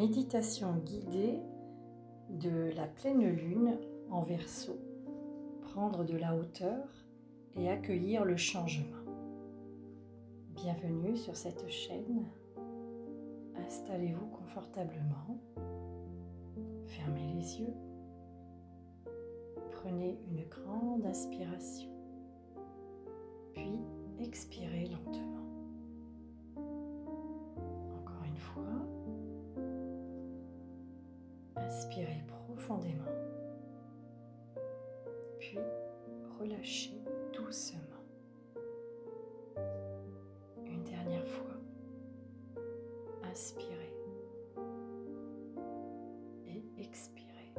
Méditation guidée de la pleine lune en Verseau. Prendre de la hauteur et accueillir le changement. Bienvenue sur cette chaîne. Installez-vous confortablement. Fermez les yeux. Prenez une grande inspiration. Puis expirez lentement. Encore une fois. Inspirez profondément. Puis relâchez doucement. Une dernière fois. Inspirez et expirez.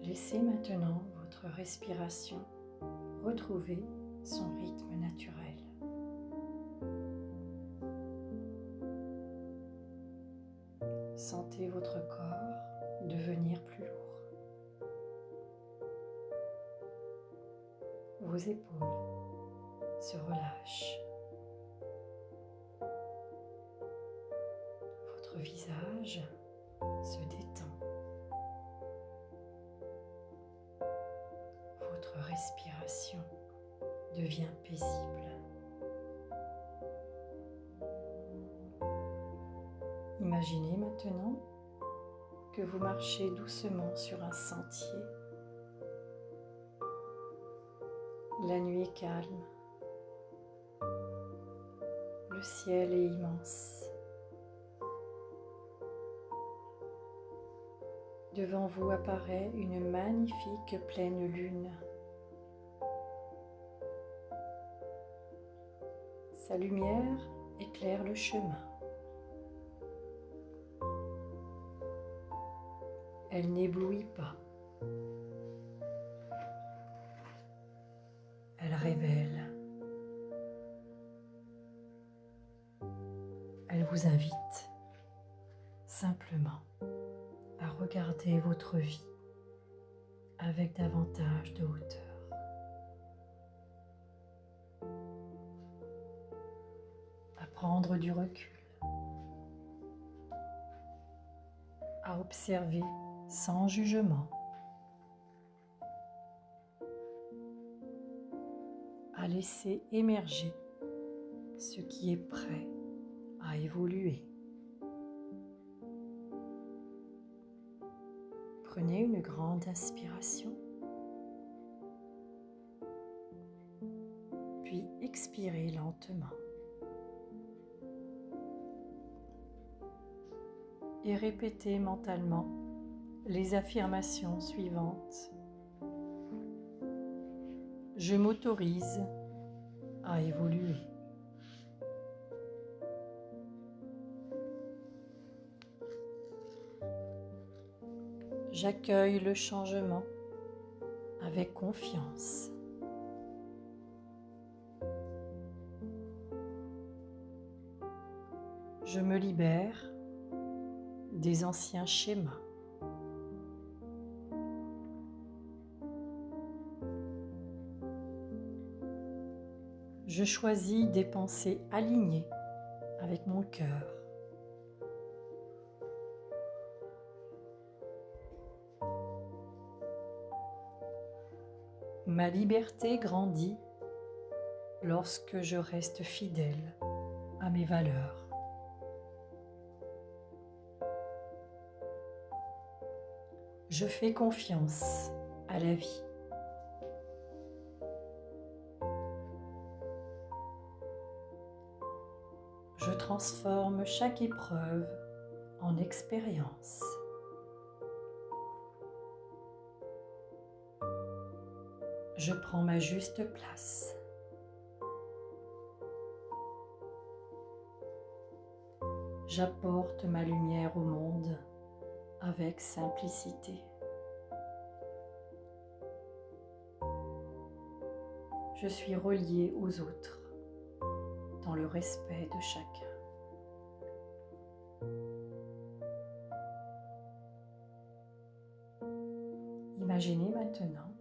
Laissez maintenant votre respiration retrouver son rythme naturel. Sentez votre corps devenir plus lourd. Vos épaules se relâchent. Votre visage se détend. Votre respiration devient paisible. Imaginez maintenant que vous marchez doucement sur un sentier. La nuit est calme. Le ciel est immense. Devant vous apparaît une magnifique pleine lune. Sa lumière éclaire le chemin. Elle n'éblouit pas. Elle révèle. Elle vous invite simplement à regarder votre vie avec davantage de hauteur. À prendre du recul. À observer sans jugement. À laisser émerger ce qui est prêt à évoluer. Prenez une grande inspiration, puis expirez lentement. Et répétez mentalement les affirmations suivantes. Je m'autorise à évoluer. J'accueille le changement avec confiance. Je me libère des anciens schémas. Je choisis des pensées alignées avec mon cœur. Ma liberté grandit lorsque je reste fidèle à mes valeurs. Je fais confiance à la vie. Je transforme chaque épreuve en expérience. Je prends ma juste place. J'apporte ma lumière au monde avec simplicité. Je suis relié aux autres dans le respect de chacun. Imaginez maintenant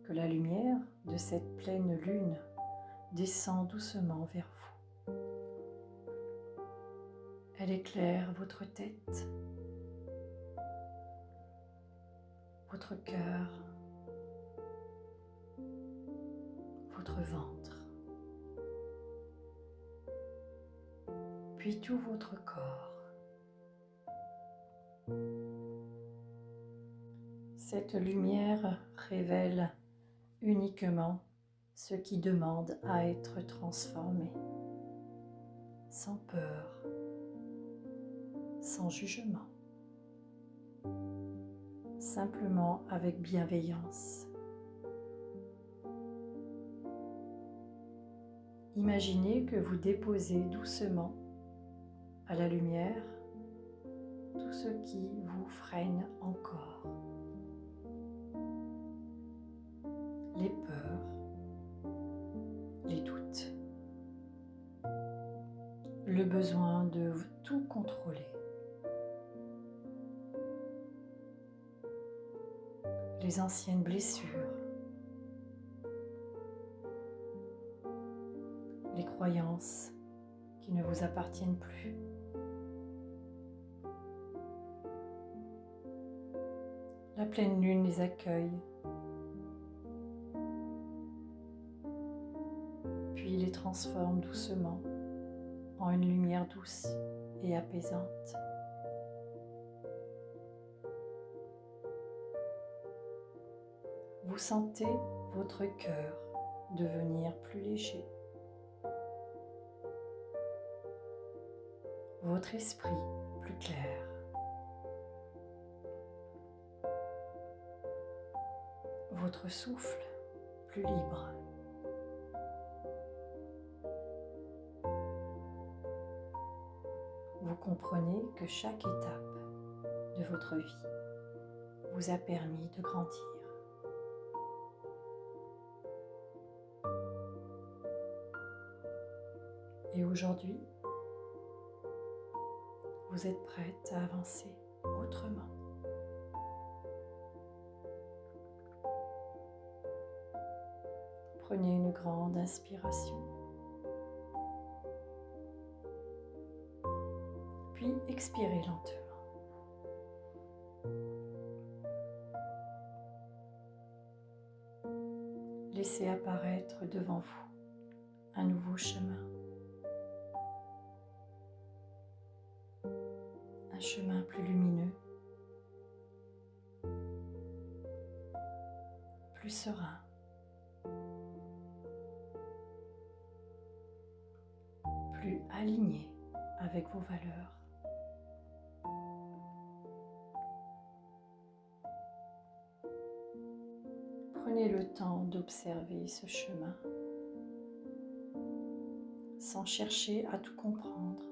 que la lumière de cette pleine lune descend doucement vers vous. Elle éclaire votre tête, votre cœur, votre ventre, puis tout votre corps. Cette lumière révèle uniquement ce qui demande à être transformé, sans peur, sans jugement, simplement avec bienveillance. Imaginez que vous déposez doucement à la lumière tout ce qui vous freine encore. Les peurs, les doutes, le besoin de tout contrôler, les anciennes blessures, les croyances qui ne vous appartiennent plus. La pleine lune les accueille, puis les transforme doucement en une lumière douce et apaisante. Vous sentez votre cœur devenir plus léger, votre esprit plus clair. Votre souffle plus libre. Vous comprenez que chaque étape de votre vie vous a permis de grandir. Et aujourd'hui, vous êtes prête à avancer autrement. Prenez une grande inspiration, puis expirez lentement. Laissez apparaître devant vous un nouveau chemin. Un chemin plus lumineux, plus serein, plus aligné avec vos valeurs. Prenez le temps d'observer ce chemin sans chercher à tout comprendre.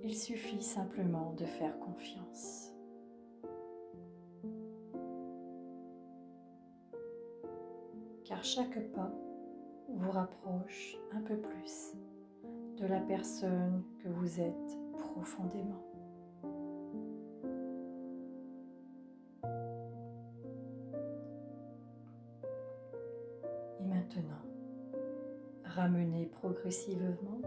Il suffit simplement de faire confiance. Car chaque pas vous rapproche un peu plus de la personne que vous êtes profondément. Et maintenant, ramenez progressivement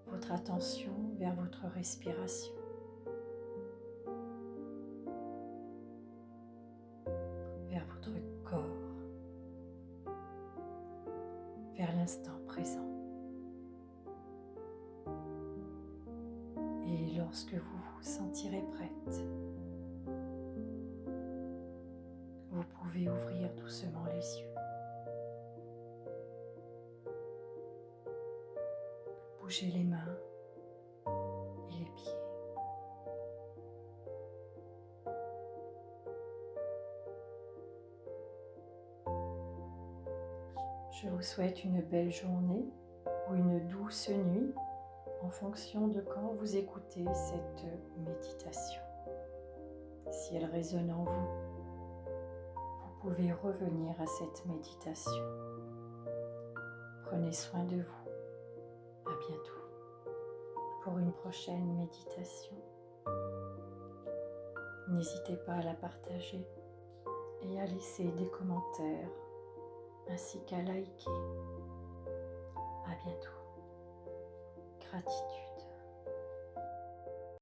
votre attention vers votre respiration. Vers votre corps, vers l'instant présent. Et lorsque vous vous sentirez prête, vous pouvez ouvrir doucement les yeux. Bougez les mains et les pieds. Je vous souhaite une belle journée ou une douce nuit en fonction de quand vous écoutez cette méditation. Si elle résonne en vous, vous pouvez revenir à cette méditation. Prenez soin de vous. À bientôt pour une prochaine méditation. N'hésitez pas à la partager et à laisser des commentaires ainsi qu'à liker. À bientôt. gratitude.